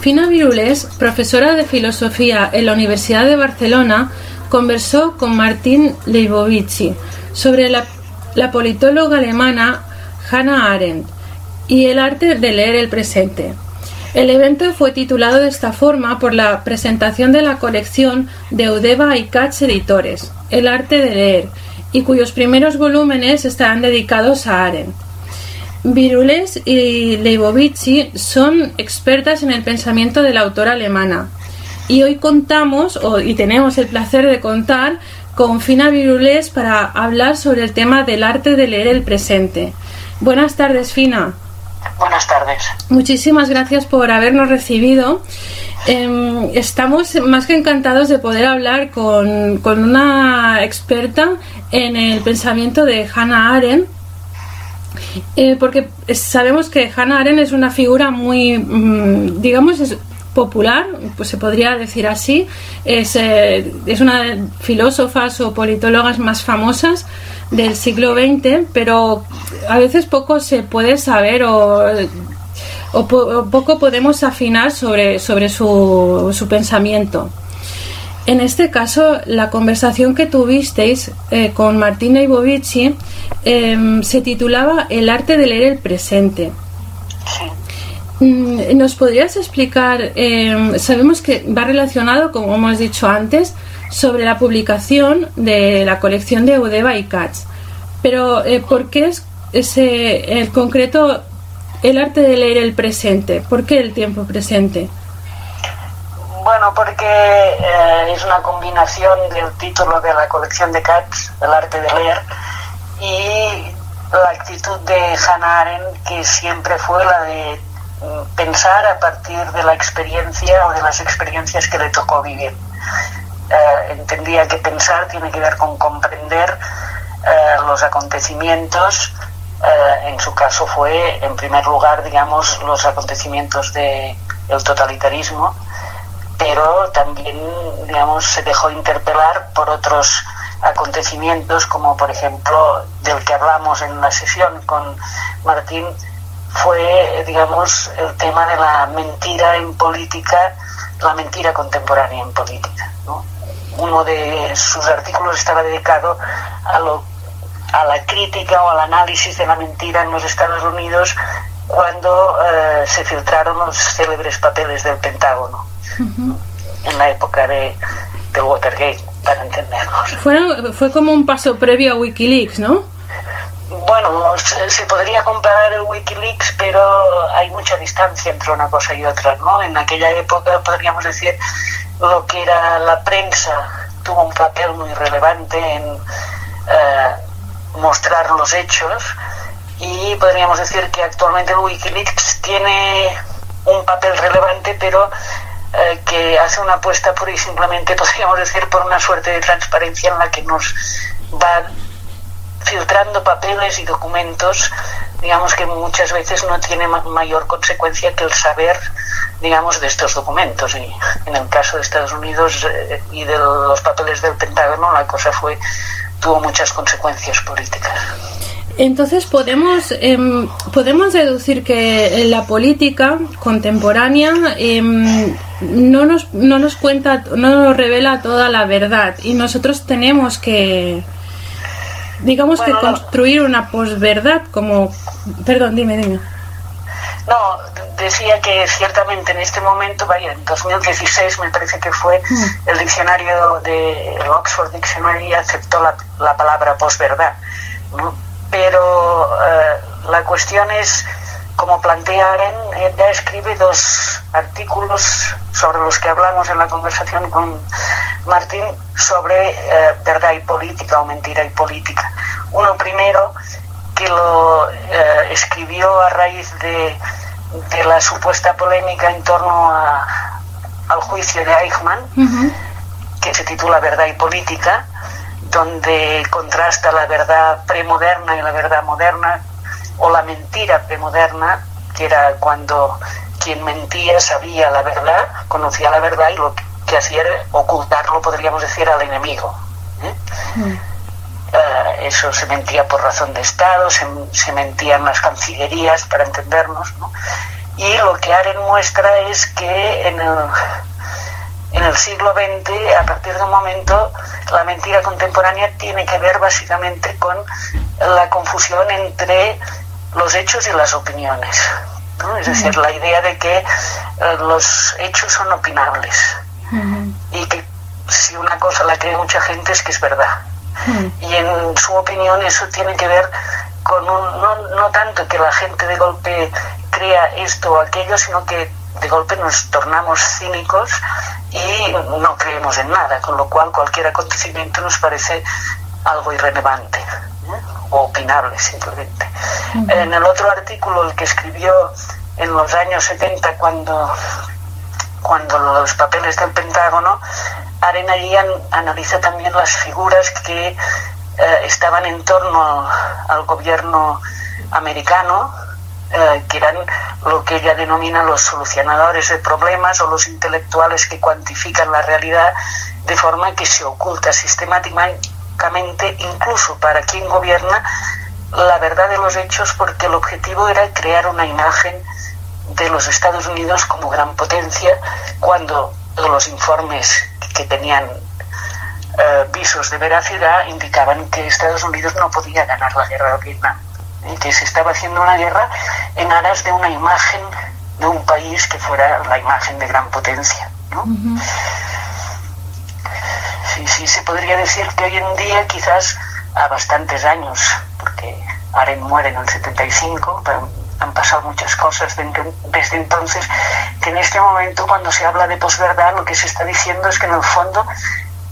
Fina Birulés, profesora de filosofía en la Universidad de Barcelona, conversó con Martin Leibovici sobre la politóloga alemana Hannah Arendt y el arte de leer el presente. El evento fue titulado de esta forma por la presentación de la colección de Eudeva y Katz Editores, El arte de leer, y cuyos primeros volúmenes estarán dedicados a Arendt. Birulés y Leibovici son expertas en el pensamiento de la autora alemana y hoy tenemos el placer de contar con Fina Birulés para hablar sobre el tema del arte de leer el presente. Buenas tardes, Fina. Buenas tardes. Muchísimas gracias por habernos recibido. Estamos más que encantados de poder hablar con una experta en el pensamiento de Hannah Arendt, porque sabemos que Hannah Arendt es una figura muy, es popular, pues se podría decir así. Es una de las filósofas o politólogas más famosas del siglo XX, pero a veces poco se puede saber o poco podemos afinar sobre su pensamiento. En este caso, la conversación que tuvisteis con Martin Leibovici se titulaba El arte de leer el presente. Sí. ¿Nos podrías explicar? Sabemos que va relacionado, como hemos dicho antes, sobre la publicación de la colección de Eudeva y Katz. Pero, ¿por qué es el concreto el arte de leer el presente? ¿Por qué el tiempo presente? Bueno, porque es una combinación del título de la colección de Katz, El arte de leer, y la actitud de Hannah Arendt, que siempre fue la de pensar a partir de la experiencia o de las experiencias que le tocó vivir. Entendía que pensar tiene que ver con comprender los acontecimientos. En su caso fue, en primer lugar, los acontecimientos del totalitarismo, pero también, se dejó interpelar por otros acontecimientos, como por ejemplo, del que hablamos en la sesión con Martín, fue, el tema de la mentira en política, la mentira contemporánea en política, ¿no? Uno de sus artículos estaba dedicado a la crítica o al análisis de la mentira en los Estados Unidos cuando se filtraron los célebres papeles del Pentágono. Uh-huh. En la época del Watergate, para entendernos. Fue como un paso previo a Wikileaks, ¿no? Bueno, se podría comparar el Wikileaks, pero hay mucha distancia entre una cosa y otra, ¿no? En aquella época, podríamos decir, lo que era la prensa tuvo un papel muy relevante en mostrar los hechos, y podríamos decir que actualmente el Wikileaks tiene un papel relevante, pero que hace una apuesta pura y simplemente, podríamos decir, por una suerte de transparencia en la que nos va filtrando papeles y documentos, que muchas veces no tiene mayor consecuencia que el saber, de estos documentos. Y en el caso de Estados Unidos y de los papeles del Pentágono, la cosa tuvo muchas consecuencias políticas. Entonces podemos deducir que la política contemporánea no nos cuenta, no nos revela toda la verdad, y nosotros tenemos que construir una posverdad, como... Perdón, dime. No, decía que ciertamente en este momento, en 2016 me parece que fue, el diccionario el Oxford Dictionary aceptó la palabra posverdad, ¿no? Pero la cuestión es, como plantea Arendt, ella escribe 2 artículos sobre los que hablamos en la conversación con Martín, sobre verdad y política o mentira y política. Uno primero, que lo escribió a raíz de la supuesta polémica en torno al juicio de Eichmann, uh-huh, que se titula Verdad y política, donde contrasta la verdad premoderna y la verdad moderna, o la mentira premoderna, que era cuando quien mentía sabía la verdad, conocía la verdad, y lo que hacía era ocultarlo, podríamos decir, al enemigo. Eso se mentía por razón de Estado, se mentía en las cancillerías, para entendernos, ¿no? Y lo que Arendt muestra es que en el siglo XX, a partir de un momento, la mentira contemporánea tiene que ver básicamente con la confusión entre los hechos y las opiniones, ¿no? Es decir, la idea de que los hechos son opinables y que si una cosa la cree mucha gente es que es verdad. Y en su opinión eso tiene que ver con no tanto que la gente de golpe crea esto o aquello, sino que de golpe nos tornamos cínicos y no creemos en nada, con lo cual cualquier acontecimiento nos parece algo irrelevante, o opinable simplemente. En el otro artículo, el que escribió en los años 70, cuando los papeles del Pentágono, Arendt allí analiza también las figuras que estaban en torno al gobierno americano, que eran lo que ella denomina los solucionadores de problemas, o los intelectuales que cuantifican la realidad de forma que se oculta sistemáticamente, incluso para quien gobierna, la verdad de los hechos, porque el objetivo era crear una imagen de los Estados Unidos como gran potencia, cuando los informes que tenían visos de veracidad indicaban que Estados Unidos no podía ganar la guerra de Vietnam, que se estaba haciendo una guerra en aras de una imagen de un país que fuera la imagen de gran potencia, ¿no? Sí, se podría decir que hoy en día, quizás a bastantes años, porque Arendt muere en el 75, pero han pasado muchas cosas desde entonces, que en este momento, cuando se habla de posverdad, lo que se está diciendo es que en el fondo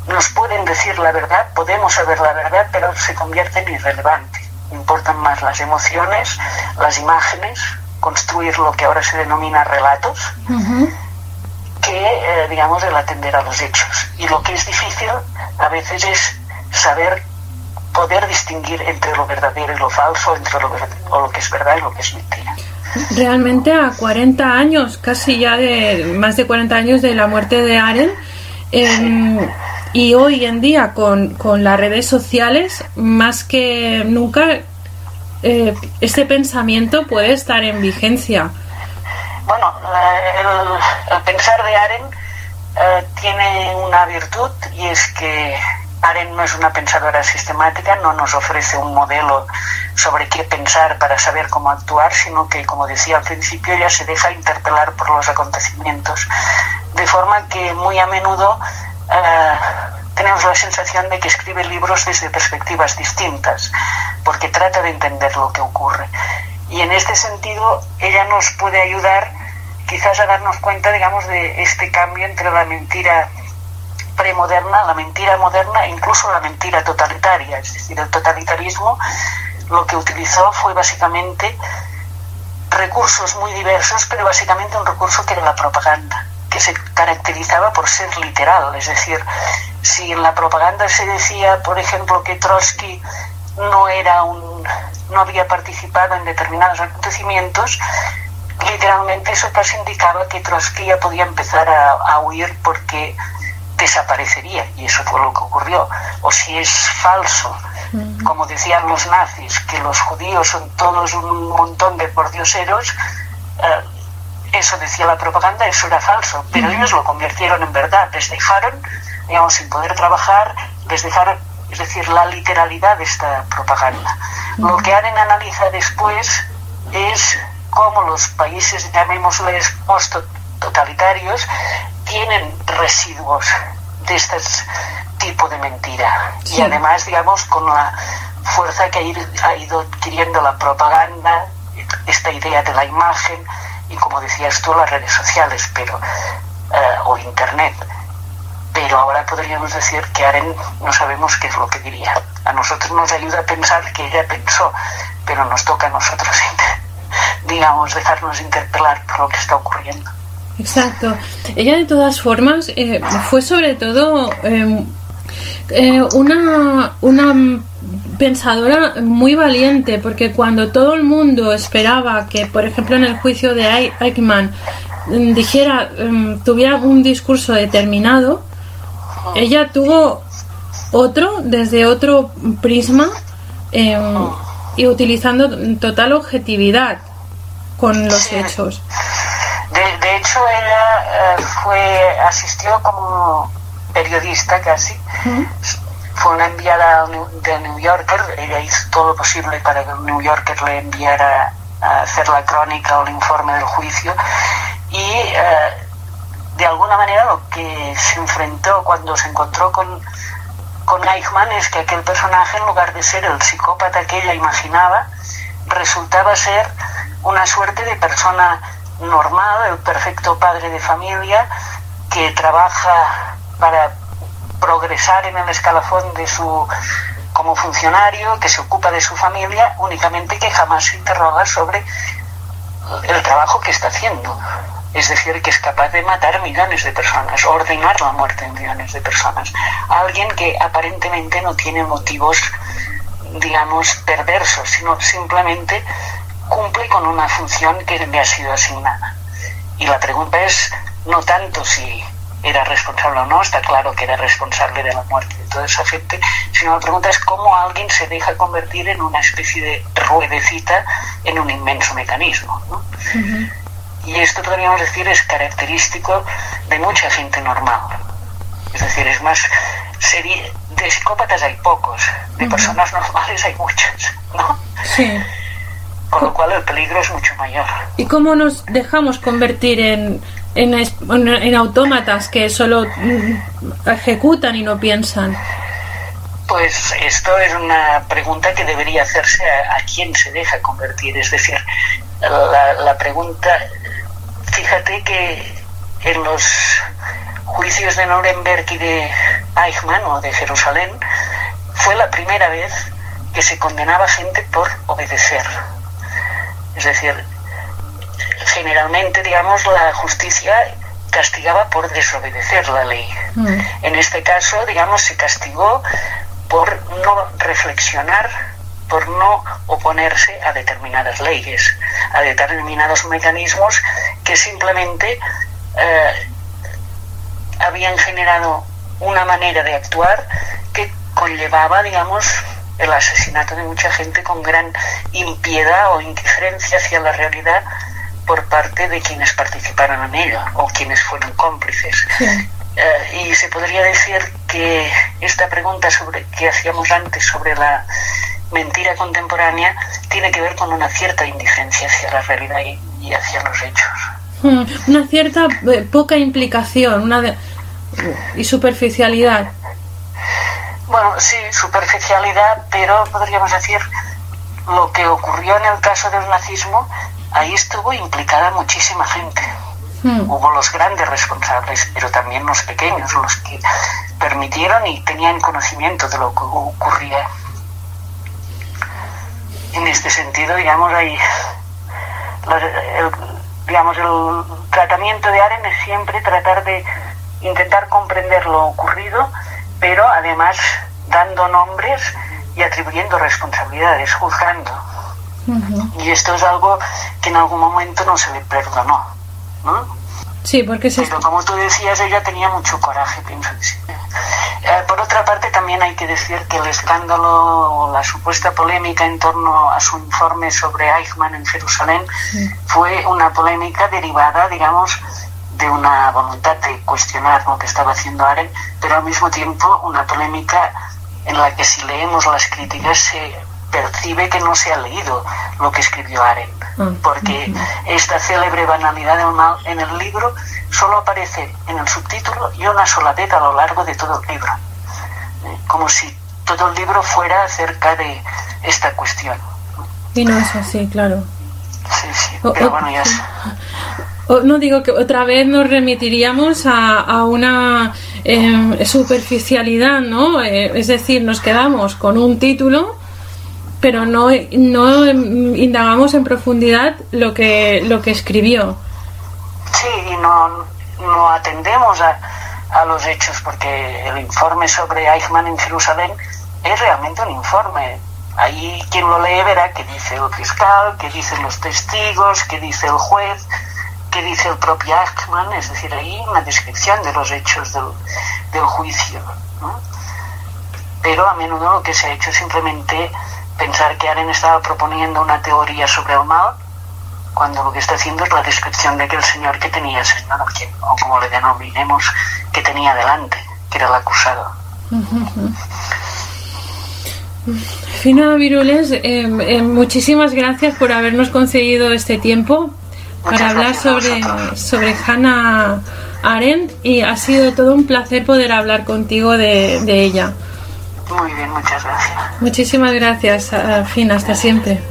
nos pueden decir la verdad, podemos saber la verdad, pero se convierte en irrelevante. Importan más las emociones, las imágenes, construir lo que ahora se denomina relatos, que, digamos, el atender a los hechos. Y lo que es difícil a veces es poder distinguir entre lo verdadero y lo falso, entre lo que es verdad y lo que es mentira. Realmente a 40 años, casi ya más de 40 años de la muerte de Arendt, y hoy en día con las redes sociales, más que nunca, este pensamiento puede estar en vigencia. Bueno, el pensar de Arendt tiene una virtud, y es que Arendt no es una pensadora sistemática, no nos ofrece un modelo sobre qué pensar para saber cómo actuar, sino que, como decía al principio, ella se deja interpelar por los acontecimientos, de forma que muy a menudo tenemos la sensación de que escribe libros desde perspectivas distintas, porque trata de entender lo que ocurre. Y en este sentido, ella nos puede ayudar quizás a darnos cuenta, digamos, de este cambio entre la mentira premoderna, la mentira moderna e incluso la mentira totalitaria. Es decir, el totalitarismo lo que utilizó fue básicamente recursos muy diversos, pero básicamente un recurso que era la propaganda, que se caracterizaba por ser literal. Es decir, si en la propaganda se decía, por ejemplo, que Trotsky no había participado en determinados acontecimientos, literalmente eso casi indicaba que Trotsky ya podía empezar a huir porque desaparecería, y eso fue lo que ocurrió. O si es falso, como decían los nazis, que los judíos son todos un montón de pordioseros, eso decía la propaganda, eso era falso, pero ellos lo convirtieron en verdad, les dejaron, digamos, sin poder trabajar, les dejaron, es decir, la literalidad de esta propaganda. Lo que Arendt analiza después es cómo los países, llamémosles post-totalitarios, tienen residuos de este tipo de mentira. Sí. Y además, digamos, con la fuerza que ha ido adquiriendo la propaganda, esta idea de la imagen, y como decías tú, las redes sociales, o internet. Pero ahora podríamos decir que Arendt no sabemos qué es lo que diría. A nosotros nos ayuda a pensar que ella pensó, pero nos toca a nosotros, digamos, dejarnos interpelar por lo que está ocurriendo. Exacto. Ella, de todas formas, fue sobre todo una pensadora muy valiente, porque cuando todo el mundo esperaba que, por ejemplo, en el juicio de Eichmann tuviera un discurso determinado, ella tuvo otro, desde otro prisma, y utilizando total objetividad con los hechos. De hecho, ella asistió como periodista casi. Fue una enviada de New Yorker. Ella hizo todo lo posible para que el New Yorker le enviara a hacer la crónica o el informe del juicio. Y de alguna manera lo que se enfrentó cuando se encontró con Eichmann es que aquel personaje, en lugar de ser el psicópata que ella imaginaba, resultaba ser una suerte de persona normal, el perfecto padre de familia que trabaja para progresar en el escalafón como funcionario, que se ocupa de su familia, únicamente que jamás se interroga sobre el trabajo que está haciendo. Es decir, que es capaz de matar millones de personas, ordenar la muerte de millones de personas. Alguien que aparentemente no tiene motivos, digamos, perversos, sino simplemente cumple con una función que le ha sido asignada. Y la pregunta es no tanto si era responsable o no, está claro que era responsable de la muerte de toda esa gente, sino la pregunta es cómo alguien se deja convertir en una especie de ruedecita en un inmenso mecanismo, ¿no? Y esto, podríamos decir, es característico de mucha gente normal. Es decir, es más, de psicópatas hay pocos, de personas normales hay muchas, ¿no? Sí. Con lo cual el peligro es mucho mayor. ¿Y cómo nos dejamos convertir en autómatas que solo ejecutan y no piensan? Pues esto es una pregunta que debería hacerse a quién se deja convertir. Es decir, la pregunta, fíjate que en los juicios de Nuremberg y de Eichmann o de Jerusalén fue la primera vez que se condenaba gente por obedecer. Es decir, generalmente, digamos, la justicia castigaba por desobedecer la ley. En este caso, digamos, se castigó por no reflexionar, por no oponerse a determinadas leyes, a determinados mecanismos que simplemente habían generado una manera de actuar que conllevaba, digamos, el asesinato de mucha gente con gran impiedad o indiferencia hacia la realidad por parte de quienes participaron en ello o quienes fueron cómplices. Sí. Y se podría decir que esta pregunta que hacíamos antes sobre la mentira contemporánea tiene que ver con una cierta indiferencia hacia la realidad y hacia los hechos. Una cierta poca implicación y superficialidad. Bueno, sí, superficialidad, pero podríamos decir lo que ocurrió en el caso del nazismo, ahí estuvo implicada muchísima gente. Hubo los grandes responsables, pero también los pequeños, los que permitieron y tenían conocimiento de lo que ocurría. En este sentido, digamos, el tratamiento de Arendt es siempre tratar de intentar comprender lo ocurrido, pero además dando nombres y atribuyendo responsabilidades, juzgando. Y esto es algo que en algún momento no se le perdonó, ¿no? Sí, porque pero como tú decías, ella tenía mucho coraje, pienso que sí. Por otra parte, también hay que decir que el escándalo o la supuesta polémica en torno a su informe sobre Eichmann en Jerusalén fue una polémica derivada, digamos, de una voluntad de cuestionar lo que estaba haciendo Arendt, pero al mismo tiempo una polémica en la que, si leemos las críticas, se percibe que no se ha leído lo que escribió Arendt, porque esta célebre banalidad del mal en el libro solo aparece en el subtítulo y una sola vez a lo largo de todo el libro, como si todo el libro fuera acerca de esta cuestión. Y no es así, claro. Sí, pero bueno, ya es... No digo que otra vez nos remitiríamos a una superficialidad, ¿no? Es decir, nos quedamos con un título, pero no indagamos en profundidad lo que escribió. Sí, y no atendemos a los hechos, porque el informe sobre Eichmann en Jerusalén es realmente un informe. Ahí quien lo lee verá qué dice el fiscal, qué dicen los testigos, qué dice el juez, qué dice el propio Ackman, es decir, ahí una descripción de los hechos del juicio, ¿no? Pero a menudo lo que se ha hecho es simplemente pensar que Arendt estaba proponiendo una teoría sobre el mal, cuando lo que está haciendo es la descripción de aquel señor que tenía, o como le denominemos, que tenía delante, que era el acusado. Fina Virules, muchísimas gracias por habernos concedido este tiempo para hablar sobre Hannah Arendt, y ha sido todo un placer poder hablar contigo de ella. Muy bien, muchas gracias. Muchísimas gracias, Fina, hasta siempre.